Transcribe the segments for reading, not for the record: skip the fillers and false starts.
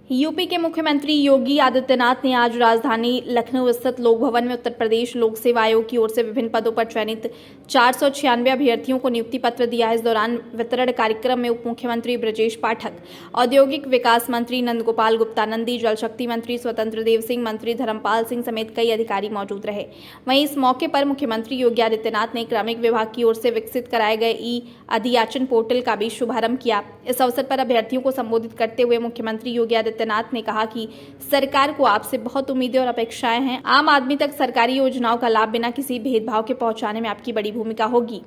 UP के मुख्यमंत्री योगी आदित्यनाथ ने आज राजधानी लखनऊ स्थित लोक भवन में उत्तर प्रदेश लोक सेवा आयोग की ओर से विभिन्न पदों पर चयनित 496 अभ्यर्थियों को नियुक्ति पत्र दिया। इस दौरान वितरण कार्यक्रम में उप मुख्यमंत्री ब्रजेश पाठक, औद्योगिक विकास मंत्री नंदगोपाल गुप्ता नंदी, जल शक्ति मंत्री स्वतंत्र देव सिंह, मंत्री धर्मपाल सिंह समेत कई अधिकारी मौजूद रहे। वहीं इस मौके पर मुख्यमंत्री योगी आदित्यनाथ ने क्रमिक विभाग की ओर से विकसित कराए गए ई अधियाचन पोर्टल का भी शुभारंभ किया। इस अवसर पर अभ्यर्थियों को संबोधित करते हुए मुख्यमंत्री योगी आदित्यनाथ ने कहा कि सरकार को आपसे बहुत उम्मीदें और अपेक्षाएं हैं। आम आदमी तक सरकारी योजनाओं का लाभ बिना किसी भेदभाव के पहुंचाने में आपकी बड़ी भूमिका होगी।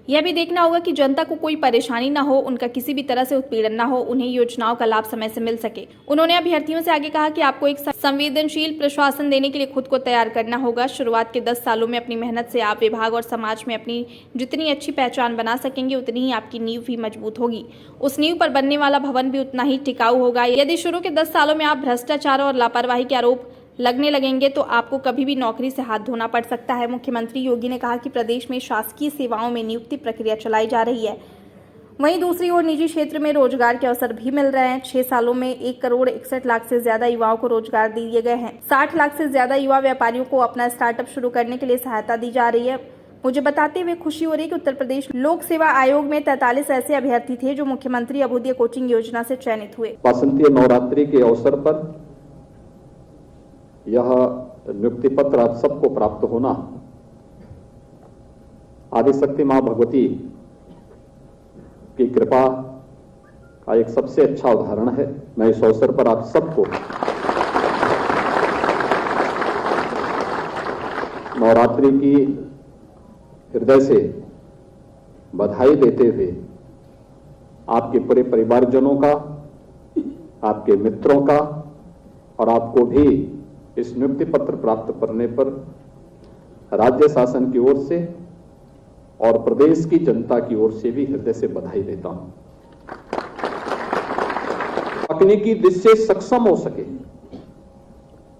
यह भी देखना होगा कि जनता को कोई परेशानी न हो, उनका किसी भी तरह से उत्पीड़न न हो, उन्हें योजनाओं का लाभ समय से मिल सके। उन्होंने अभ्यर्थियों से आगे कहा कि आपको एक संवेदनशील प्रशासन देने के लिए खुद को तैयार करना होगा। शुरुआत के 10 सालों में अपनी मेहनत से आप विभाग और समाज में अपनी जितनी अच्छी पहचान बना सकेंगे, उतनी ही आपकी नींव भी मजबूत होगी। उस नींव पर बनने वाला भवन भी उतना ही टिकाऊ होगा। यदि शुरू के 10 सालों में आप भ्रष्टाचार और लापरवाही के आरोप लगने लगेंगे तो आपको कभी भी नौकरी से हाथ धोना पड़ सकता है। मुख्यमंत्री योगी ने कहा कि प्रदेश में शासकीय सेवाओं में नियुक्ति प्रक्रिया चलाई जा रही है, वहीं दूसरी ओर निजी क्षेत्र में रोजगार के अवसर भी मिल रहे हैं। 6 सालों में 1 करोड़ 61 लाख से ज्यादा युवाओं को रोजगार दिए गए हैं। 60 लाख से ज्यादा युवा व्यापारियों को अपना स्टार्टअप शुरू करने के लिए सहायता दी जा रही है। मुझे बताते हुए खुशी हो रही है कि उत्तर प्रदेश लोक सेवा आयोग में 43 ऐसे अभ्यर्थी थे जो मुख्यमंत्री अभ्युदय कोचिंग योजना से चयनित हुए। बसंतीय नवरात्रि के अवसर पर यह नियुक्ति पत्र आप सबको प्राप्त होना आदिशक्ति मां भगवती की कृपा का एक सबसे अच्छा उदाहरण है। मैं इस अवसर पर आप सबको नवरात्रि की हृदय से बधाई देते हुए आपके पूरे परिवारजनों का, आपके मित्रों का और आपको भी इस नियुक्ति पत्र प्राप्त करने पर राज्य शासन की ओर से और प्रदेश की जनता की ओर से भी हृदय से बधाई देता हूं। तकनीकी दृष्टि से सक्षम हो सके,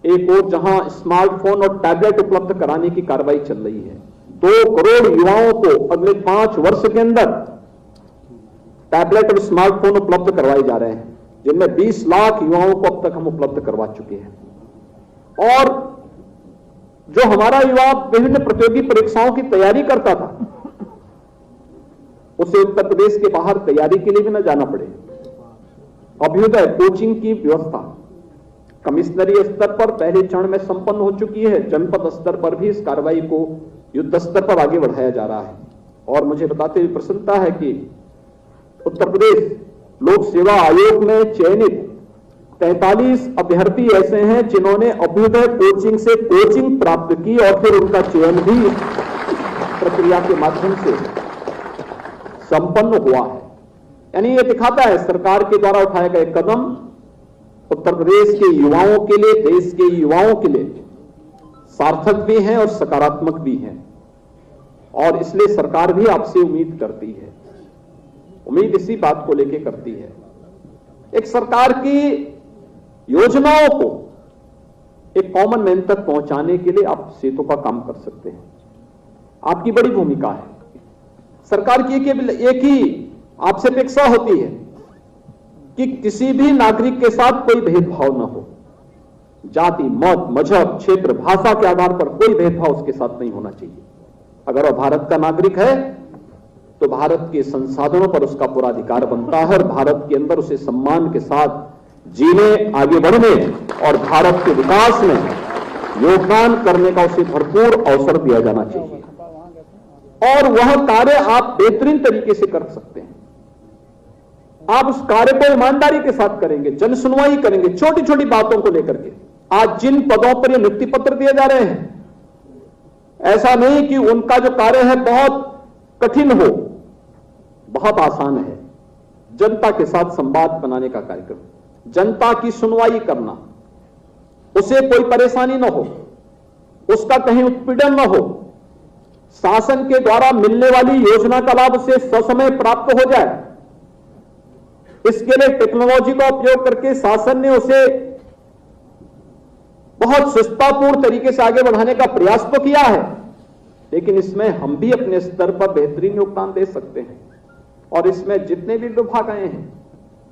एक और जहां स्मार्टफोन और टैबलेट उपलब्ध कराने की कार्रवाई चल रही है। 2 करोड़ युवाओं को अगले 5 वर्ष के अंदर टैबलेट और स्मार्टफोन उपलब्ध करवाए जा रहे हैं, जिनमें 20 लाख युवाओं को अब तक हम उपलब्ध करवा चुके हैं। और जो हमारा युवा विभिन्न प्रतियोगी परीक्षाओं की तैयारी करता था, उसे उत्तर प्रदेश के बाहर तैयारी के लिए भी न जाना पड़े। अभ्युदय कोचिंग की व्यवस्था कमिश्नरी स्तर पर पहले चरण में संपन्न हो चुकी है। जनपद स्तर पर भी इस कार्रवाई को युद्ध स्तर पर आगे बढ़ाया जा रहा है। और मुझे बताते हुए प्रसन्नता है कि उत्तर प्रदेश लोक सेवा आयोग में चयनित 43 अभ्यर्थी ऐसे हैं जिन्होंने अभ्युदय कोचिंग से कोचिंग प्राप्त की और फिर उनका चयन भी प्रक्रिया के माध्यम से संपन्न हुआ है। यानी ये दिखाता है सरकार के द्वारा उठाए गए कदम उत्तर प्रदेश के युवाओं के लिए, देश के युवाओं के लिए सार्थक भी हैं और सकारात्मक भी हैं। और इसलिए सरकार भी आपसे उम्मीद करती है, उम्मीद इसी बात को लेकर करती है। एक सरकार की योजनाओं को एक कॉमन मैन तक पहुंचाने के लिए आप सेतु का काम कर सकते हैं। आपकी बड़ी भूमिका है। सरकार की एक ही आपसे अपेक्षा होती है कि किसी भी नागरिक के साथ कोई भेदभाव न हो। जाति, मत, मजहब, क्षेत्र, भाषा के आधार पर कोई भेदभाव उसके साथ नहीं होना चाहिए। अगर वह भारत का नागरिक है तो भारत के संसाधनों पर उसका पूरा अधिकार बनता है और भारत के अंदर उसे सम्मान के साथ जीने, आगे बढ़ने और भारत के विकास में योगदान करने का उसे भरपूर अवसर दिया जाना चाहिए। और वह कार्य आप बेहतरीन तरीके से कर सकते हैं। आप उस कार्य को ईमानदारी के साथ करेंगे, जनसुनवाई करेंगे, छोटी छोटी बातों को लेकर के। आज जिन पदों पर ये नियुक्ति पत्र दिए जा रहे हैं, ऐसा नहीं कि उनका जो कार्य है बहुत कठिन हो, बहुत आसान है। जनता के साथ संवाद बनाने का कार्यक्रम, जनता की सुनवाई करना, उसे कोई परेशानी न हो, उसका कहीं उत्पीड़न न हो, शासन के द्वारा मिलने वाली योजना का लाभ उसे ससमय प्राप्त हो जाए। इसके लिए टेक्नोलॉजी का उपयोग करके शासन ने उसे बहुत सुस्तापूर्ण तरीके से आगे बढ़ाने का प्रयास तो किया है, लेकिन इसमें हम भी अपने स्तर पर बेहतरीन योगदान दे सकते हैं। और इसमें जितने भी विभाग आए हैं,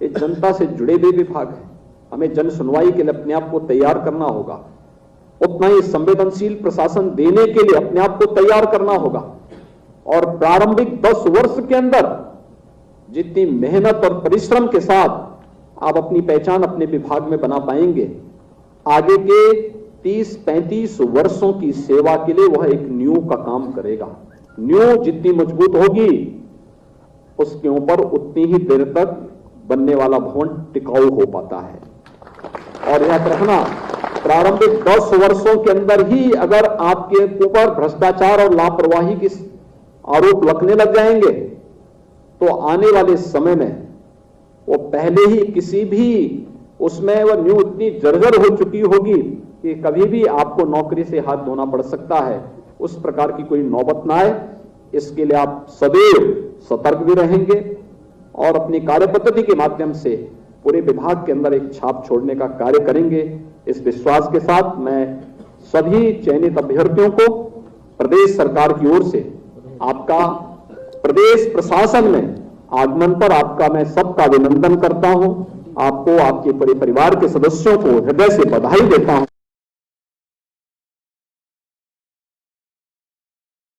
ये जनता से जुड़े हुए विभाग हैं। हमें जन सुनवाई के लिए अपने आप को तैयार करना होगा, उतना ही संवेदनशील प्रशासन देने के लिए अपने आप को तैयार करना होगा। और प्रारंभिक 10 वर्ष के अंदर जितनी मेहनत और परिश्रम के साथ आप अपनी पहचान अपने विभाग में बना पाएंगे, आगे के 30-35 वर्षों की सेवा के लिए वह एक नींव का काम करेगा। नींव जितनी मजबूत होगी, उसके ऊपर उतनी ही देर तक बनने वाला भवन टिकाऊ हो पाता है। और याद रखना, प्रारंभिक 10 वर्षों के अंदर ही अगर आपके ऊपर भ्रष्टाचार और लापरवाही की आरोप लगने लग जाएंगे, तो आने वाले समय में वो पहले ही किसी भी उसमें वह न्यू इतनी जर्जर हो चुकी होगी कि कभी भी आपको नौकरी से हाथ धोना पड़ सकता है। उस प्रकार की कोई नौबत ना आए, इसके लिए आप सदैव सतर्क भी रहेंगे और अपनी कार्य पद्धति के माध्यम से पूरे विभाग के अंदर एक छाप छोड़ने का कार्य करेंगे। इस विश्वास के साथ मैं सभी चयनित अभ्यर्थियों को प्रदेश सरकार की ओर से आपका प्रदेश प्रशासन में आगमन पर आपका मैं सबका अभिनंदन करता हूं। आपको, आपके पूरे परिवार के सदस्यों को हृदय से बधाई देता हूं।